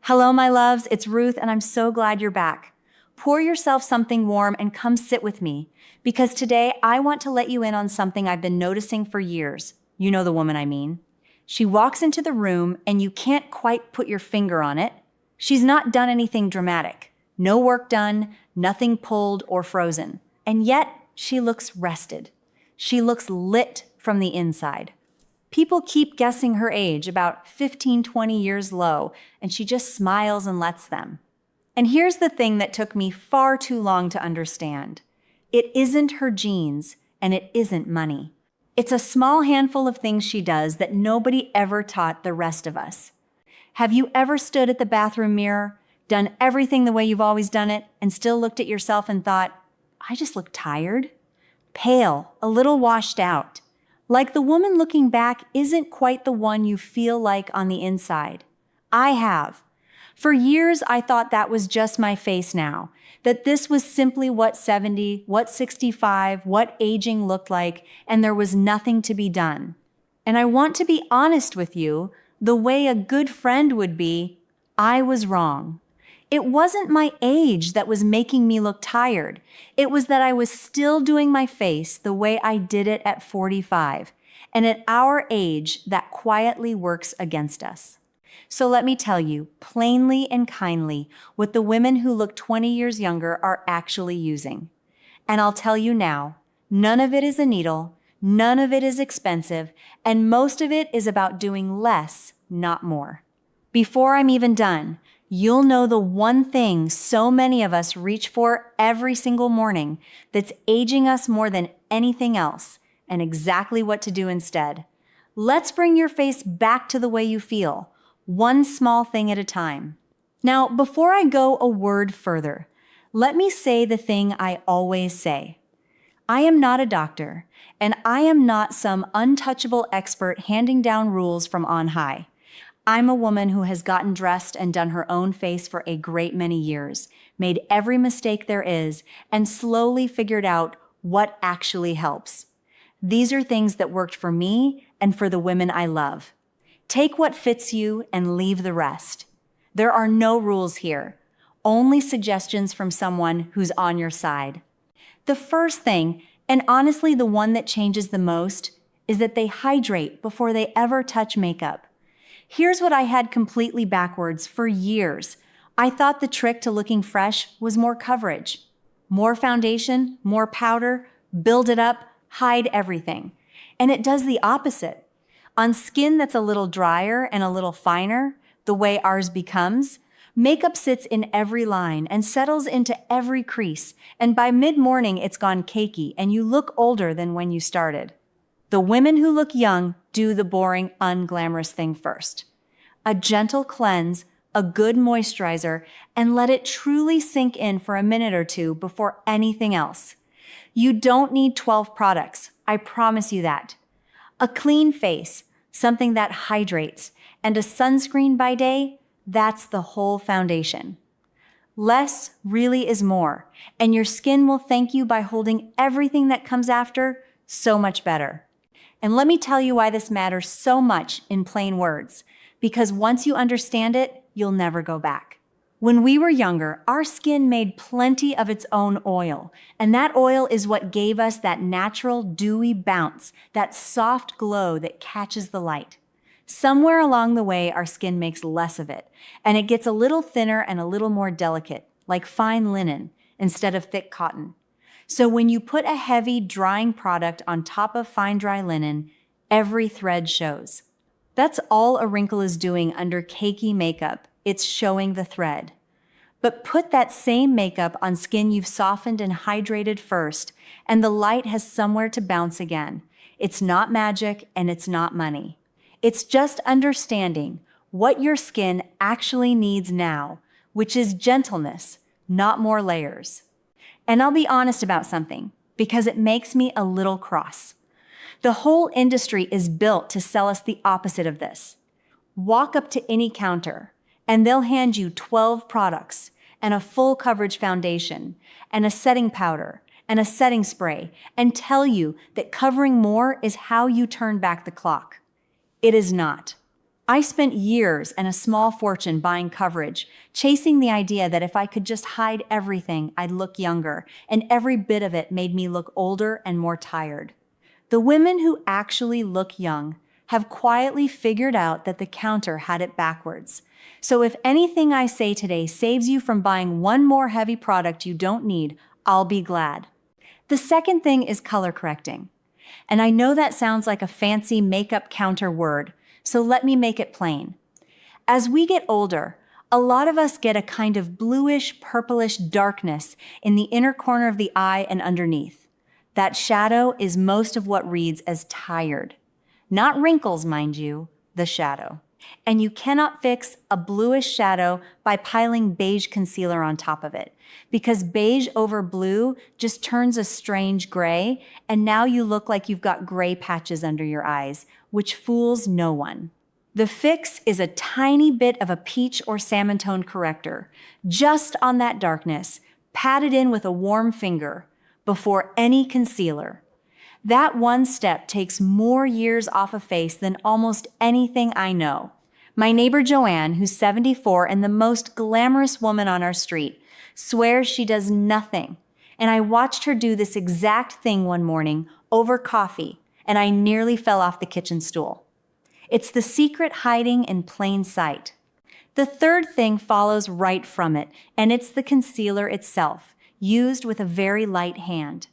Hello, my loves. It's Ruth, and I'm so glad you're back. Pour yourself something warm and come sit with me, because today I want to let you in on something I've been noticing for years. You know the woman I mean. She walks into the room, and you can't quite put your finger on it. She's not done anything dramatic. No work done, nothing pulled or frozen. And yet, she looks rested. She looks lit from the inside. People keep guessing her age, about 15, 20 years low, and she just smiles and lets them. And here's the thing that took me far too long to understand. It isn't her genes, and it isn't money. It's a small handful of things she does that nobody ever taught the rest of us. Have you ever stood at the bathroom mirror, done everything the way you've always done it, and still looked at yourself and thought, I just look tired? Pale, a little washed out. Like the woman looking back isn't quite the one you feel like on the inside. I have. For years, I thought that was just my face now, that this was simply what 70, what 65, what aging looked like, and there was nothing to be done. And I want to be honest with you, the way a good friend would be, I was wrong. It wasn't my age that was making me look tired. It was that I was still doing my face the way I did it at 45. And at our age, that quietly works against us. So let me tell you, plainly and kindly, what the women who look 20 years younger are actually using. And I'll tell you now, none of it is a needle, none of it is expensive, and most of it is about doing less, not more. Before I'm even done, you'll know the one thing so many of us reach for every single morning that's aging us more than anything else, and exactly what to do instead. Let's bring your face back to the way you feel, one small thing at a time. Now, before I go a word further, let me say the thing I always say. I am not a doctor, and I am not some untouchable expert handing down rules from on high. I'm a woman who has gotten dressed and done her own face for a great many years, made every mistake there is, and slowly figured out what actually helps. These are things that worked for me and for the women I love. Take what fits you and leave the rest. There are no rules here, only suggestions from someone who's on your side. The first thing, and honestly the one that changes the most, is that they hydrate before they ever touch makeup. Here's what I had completely backwards for years. I thought the trick to looking fresh was more coverage. More foundation, more powder, build it up, hide everything. And it does the opposite. On skin that's a little drier and a little finer, the way ours becomes, makeup sits in every line and settles into every crease, and by mid-morning it's gone cakey and you look older than when you started. The women who look young do the boring, unglamorous thing first. A gentle cleanse, a good moisturizer, and let it truly sink in for a minute or two before anything else. You don't need 12 products, I promise you that. A clean face, something that hydrates, and a sunscreen by day, that's the whole foundation. Less really is more, and your skin will thank you by holding everything that comes after so much better. And let me tell you why this matters so much in plain words, because once you understand it, you'll never go back. When we were younger, our skin made plenty of its own oil, and that oil is what gave us that natural dewy bounce, that soft glow that catches the light. Somewhere along the way, our skin makes less of it, and it gets a little thinner and a little more delicate, like fine linen instead of thick cotton. So when you put a heavy, drying product on top of fine, dry linen, every thread shows. That's all a wrinkle is doing under cakey makeup. It's showing the thread. But put that same makeup on skin you've softened and hydrated first, and the light has somewhere to bounce again. It's not magic and it's not money. It's just understanding what your skin actually needs now, which is gentleness, not more layers. And I'll be honest about something, because it makes me a little cross. The whole industry is built to sell us the opposite of this. Walk up to any counter, and they'll hand you 12 products, and a full coverage foundation, and a setting powder, and a setting spray, and tell you that covering more is how you turn back the clock. It is not. I spent years and a small fortune buying coverage, chasing the idea that if I could just hide everything, I'd look younger, and every bit of it made me look older and more tired. The women who actually look young have quietly figured out that the counter had it backwards. So if anything I say today saves you from buying one more heavy product you don't need, I'll be glad. The second thing is color correcting. And I know that sounds like a fancy makeup counter word, so let me make it plain. As we get older, a lot of us get a kind of bluish, purplish darkness in the inner corner of the eye and underneath. That shadow is most of what reads as tired. Not wrinkles, mind you, the shadow. And you cannot fix a bluish shadow by piling beige concealer on top of it, because beige over blue just turns a strange gray, and now you look like you've got gray patches under your eyes, which fools no one. The fix is a tiny bit of a peach or salmon tone corrector, just on that darkness, patted in with a warm finger, before any concealer. That one step takes more years off a face than almost anything I know. My neighbor Joanne, who's 74 and the most glamorous woman on our street, swears she does nothing. And I watched her do this exact thing one morning over coffee, and I nearly fell off the kitchen stool. It's the secret hiding in plain sight. The third thing follows right from it, and it's the concealer itself, used with a very light hand.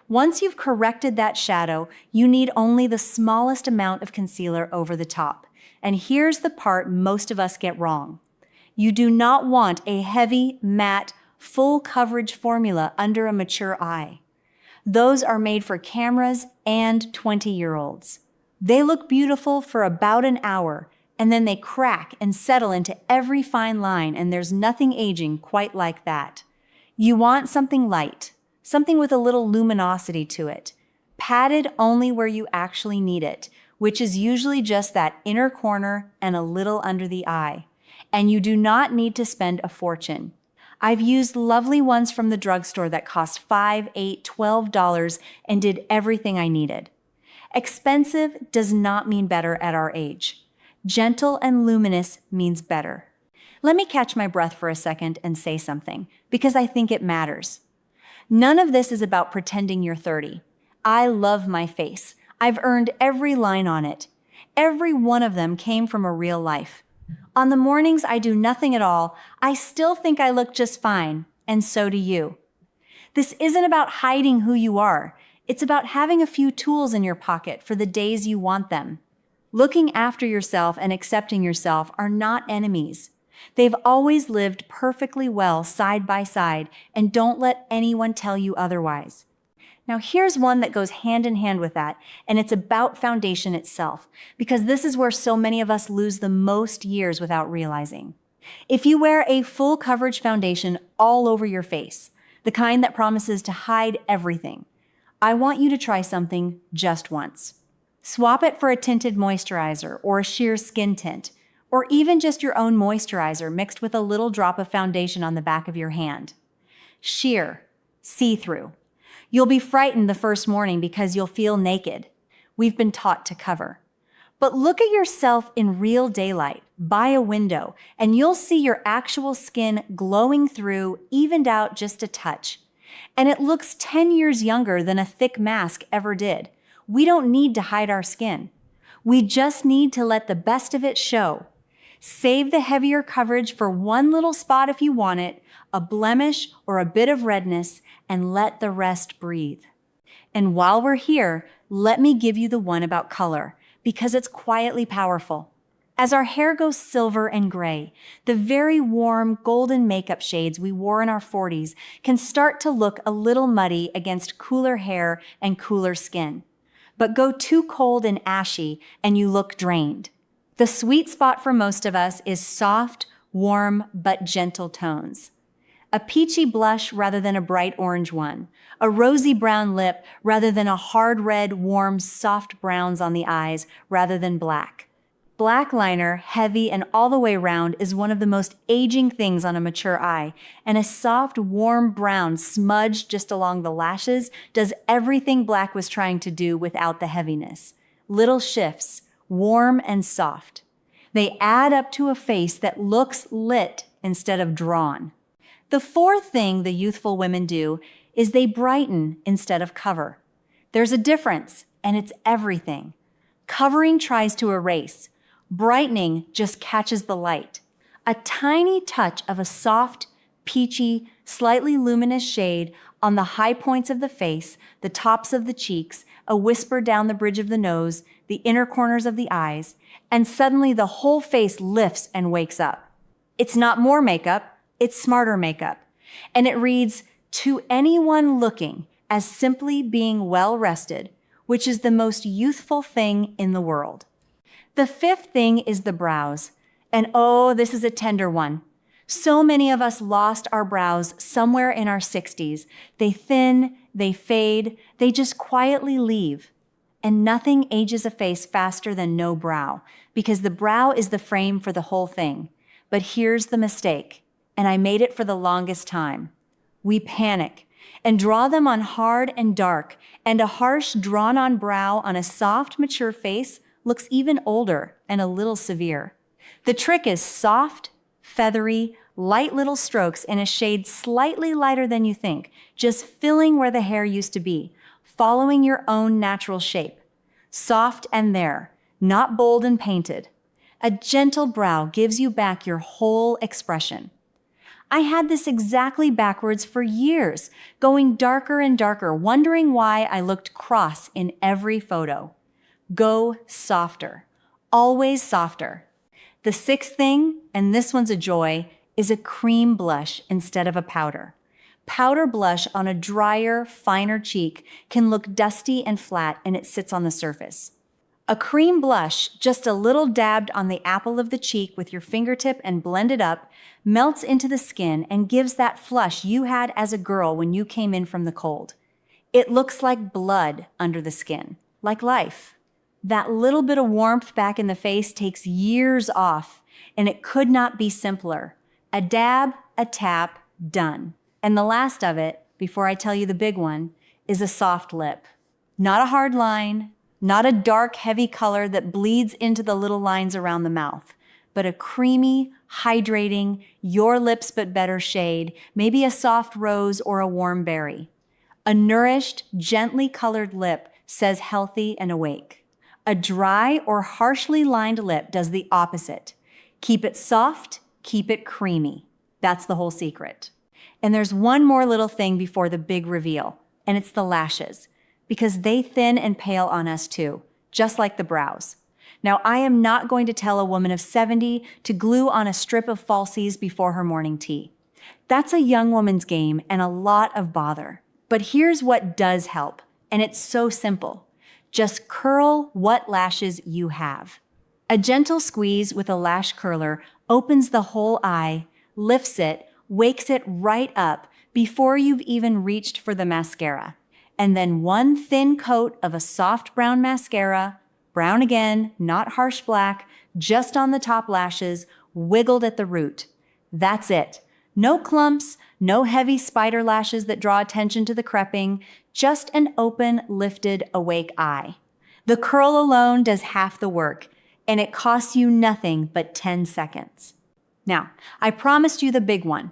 Once you've corrected that shadow, you need only the smallest amount of concealer over the top. And here's the part most of us get wrong. You do not want a heavy, matte, full coverage formula under a mature eye. Those are made for cameras and 20-year-olds. They look beautiful for about an hour, and then they crack and settle into every fine line, and there's nothing aging quite like that. You want something light, something with a little luminosity to it, padded only where you actually need it, which is usually just that inner corner and a little under the eye. And you do not need to spend a fortune. I've used lovely ones from the drugstore that cost $5, $8, $12 and did everything I needed. Expensive does not mean better at our age. Gentle and luminous means better. Let me catch my breath for a second and say something, because I think it matters. None of this is about pretending you're 30. I love my face. I've earned every line on it. Every one of them came from a real life. On the mornings I do nothing at all, I still think I look just fine, and so do you. This isn't about hiding who you are. It's about having a few tools in your pocket for the days you want them. Looking after yourself and accepting yourself are not enemies. They've always lived perfectly well side by side, and don't let anyone tell you otherwise. Now here's one that goes hand in hand with that, and it's about foundation itself, because this is where so many of us lose the most years without realizing. If you wear a full coverage foundation all over your face, the kind that promises to hide everything, I want you to try something just once. Swap it for a tinted moisturizer or a sheer skin tint, or even just your own moisturizer mixed with a little drop of foundation on the back of your hand. Sheer, see-through. You'll be frightened the first morning because you'll feel naked. We've been taught to cover. But look at yourself in real daylight, by a window, and you'll see your actual skin glowing through, evened out just a touch. And it looks 10 years younger than a thick mask ever did. We don't need to hide our skin. We just need to let the best of it show. Save the heavier coverage for one little spot if you want it, a blemish or a bit of redness, and let the rest breathe. And while we're here, let me give you the one about color, because it's quietly powerful. As our hair goes silver and gray, the very warm golden makeup shades we wore in our 40s can start to look a little muddy against cooler hair and cooler skin. But go too cold and ashy and you look drained. The sweet spot for most of us is soft, warm, but gentle tones. A peachy blush rather than a bright orange one. A rosy brown lip rather than a hard red, warm, soft browns on the eyes rather than black. Black liner, heavy and all the way round, is one of the most aging things on a mature eye, and a soft, warm brown smudged just along the lashes does everything black was trying to do without the heaviness. Little shifts, warm and soft. They add up to a face that looks lit instead of drawn. The fourth thing the youthful women do is they brighten instead of cover. There's a difference, and it's everything. Covering tries to erase. Brightening just catches the light. A tiny touch of a soft, peachy, slightly luminous shade on the high points of the face, the tops of the cheeks, a whisper down the bridge of the nose, the inner corners of the eyes, and suddenly the whole face lifts and wakes up. It's not more makeup, it's smarter makeup. And it reads, "To anyone looking," as simply being well rested, which is the most youthful thing in the world. The fifth thing is the brows. And oh, this is a tender one. So many of us lost our brows somewhere in our 60s. They thin, they fade, they just quietly leave. And nothing ages a face faster than no brow, because the brow is the frame for the whole thing. But here's the mistake, and I made it for the longest time. We panic and draw them on hard and dark, and a harsh, drawn-on brow on a soft, mature face looks even older and a little severe. The trick is soft, feathery, light little strokes in a shade slightly lighter than you think, just filling where the hair used to be, following your own natural shape. Soft and there, not bold and painted. A gentle brow gives you back your whole expression. I had this exactly backwards for years, going darker and darker, wondering why I looked cross in every photo. Go softer. Always softer. The sixth thing, and this one's a joy, is a cream blush instead of a powder. Powder blush on a drier, finer cheek can look dusty and flat, and it sits on the surface. A cream blush, just a little dabbed on the apple of the cheek with your fingertip and blended up, melts into the skin and gives that flush you had as a girl when you came in from the cold. It looks like blood under the skin, like life. That little bit of warmth back in the face takes years off, and it could not be simpler. A dab, a tap, done. And the last of it, before I tell you the big one, is a soft lip. Not a hard line, not a dark, heavy color that bleeds into the little lines around the mouth, but a creamy, hydrating, your lips but better shade, maybe a soft rose or a warm berry. A nourished, gently colored lip says healthy and awake. A dry or harshly lined lip does the opposite. Keep it soft, keep it creamy. That's the whole secret. And there's one more little thing before the big reveal, and it's the lashes, because they thin and pale on us too, just like the brows. Now, I am not going to tell a woman of 70 to glue on a strip of falsies before her morning tea. That's a young woman's game and a lot of bother. But here's what does help, and it's so simple. Just curl what lashes you have. A gentle squeeze with a lash curler opens the whole eye, lifts it, wakes it right up before you've even reached for the mascara. And then one thin coat of a soft brown mascara, brown again, not harsh black, just on the top lashes, wiggled at the root. That's it. No clumps, no heavy spider lashes that draw attention to the crepping, just an open, lifted, awake eye. The curl alone does half the work, and it costs you nothing but 10 seconds. Now, I promised you the big one.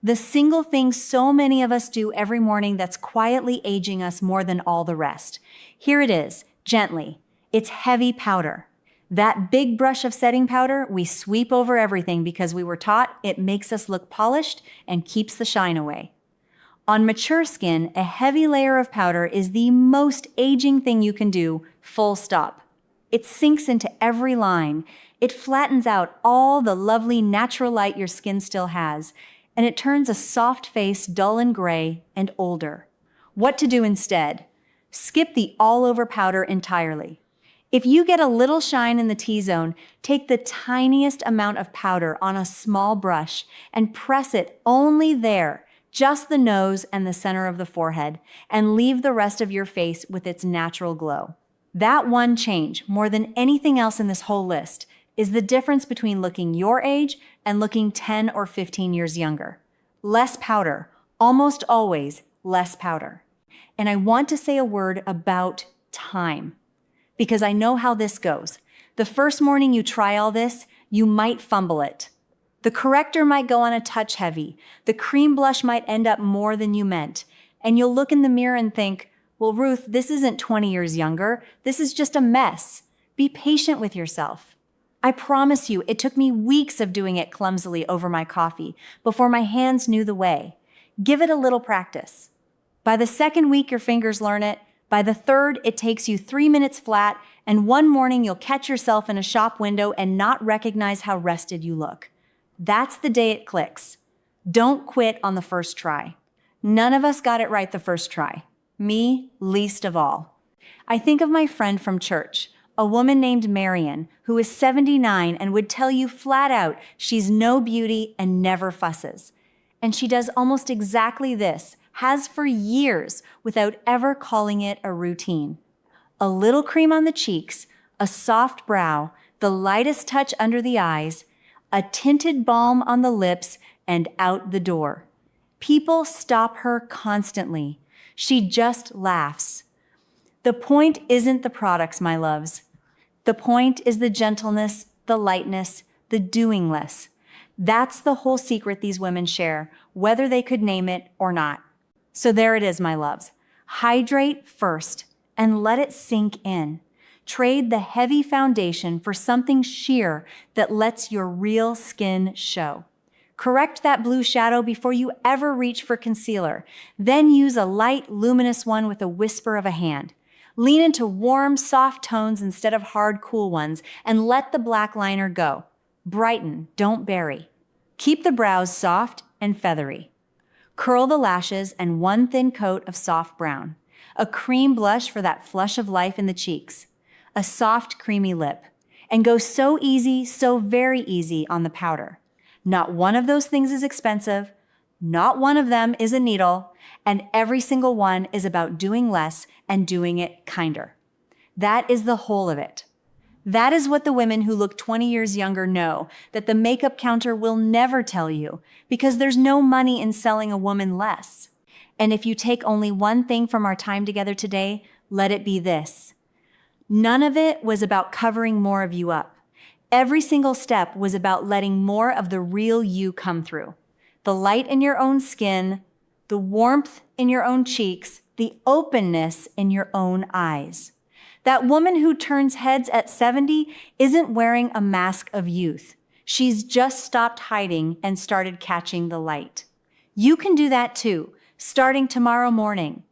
The single thing so many of us do every morning that's quietly aging us more than all the rest. Here it is, gently. It's heavy powder. That big brush of setting powder, we sweep over everything because we were taught it makes us look polished and keeps the shine away. On mature skin, a heavy layer of powder is the most aging thing you can do, full stop. It sinks into every line. It flattens out all the lovely natural light your skin still has, and it turns a soft face dull and gray and older. What to do instead? Skip the all-over powder entirely. If you get a little shine in the T-zone, take the tiniest amount of powder on a small brush and press it only there, just the nose and the center of the forehead, and leave the rest of your face with its natural glow. That one change, more than anything else in this whole list, is the difference between looking your age and looking 10 or 15 years younger. Less powder, almost always less powder. And I want to say a word about time, because I know how this goes. The first morning you try all this, You might fumble it. The corrector might go on a touch heavy. The cream blush might end up more than you meant. And you'll look in the mirror and think, well, Ruth, this isn't 20 years younger. This is just a mess. Be patient with yourself. I promise you, it took me weeks of doing it clumsily over my coffee before my hands knew the way. Give it a little practice. By the second week, your fingers learn it. By the third, it takes you 3 minutes flat, and one morning you'll catch yourself in a shop window and not recognize how rested you look. That's the day it clicks. Don't quit on the first try. None of us got it right the first try. Me, least of all. I think of my friend from church, a woman named Marion, who is 79 and would tell you flat out she's no beauty and never fusses. And she does almost exactly this, has for years, without ever calling it a routine. A little cream on the cheeks, a soft brow, the lightest touch under the eyes, a tinted balm on the lips, and out the door. People stop her constantly. She just laughs. The point isn't the products, my loves. The point is the gentleness, the lightness, the doing less. That's the whole secret these women share, whether they could name it or not. So there it is, my loves. Hydrate first and let it sink in. Trade the heavy foundation for something sheer that lets your real skin show. Correct that blue shadow before you ever reach for concealer. Then use a light, luminous one with a whisper of a hand. Lean into warm, soft tones instead of hard, cool ones, and let the black liner go. Brighten, don't bury. Keep the brows soft and feathery. Curl the lashes and one thin coat of soft brown. A cream blush for that flush of life in the cheeks. A soft, creamy lip. And go so easy, so very easy on the powder. Not one of those things is expensive. Not one of them is a needle. And every single one is about doing less and doing it kinder. That is the whole of it. That is what the women who look 20 years younger know, that the makeup counter will never tell you, because there's no money in selling a woman less. And if you take only one thing from our time together today, let it be this. None of it was about covering more of you up. Every single step was about letting more of the real you come through. The light in your own skin, the warmth in your own cheeks, the openness in your own eyes. That woman who turns heads at 70 isn't wearing a mask of youth. She's just stopped hiding and started catching the light. You can do that too, starting tomorrow morning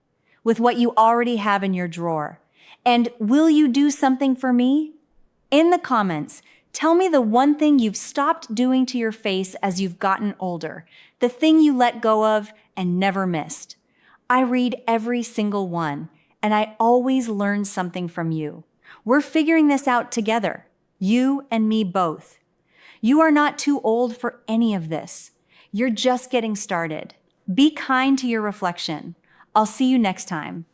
with what you already have in your drawer. And will you do something for me? In the comments, tell me the one thing you've stopped doing to your face as you've gotten older, the thing you let go of and never missed. I read every single one, and I always learn something from you. We're figuring this out together, you and me both. You are not too old for any of this. You're just getting started. Be kind to your reflection. I'll see you next time.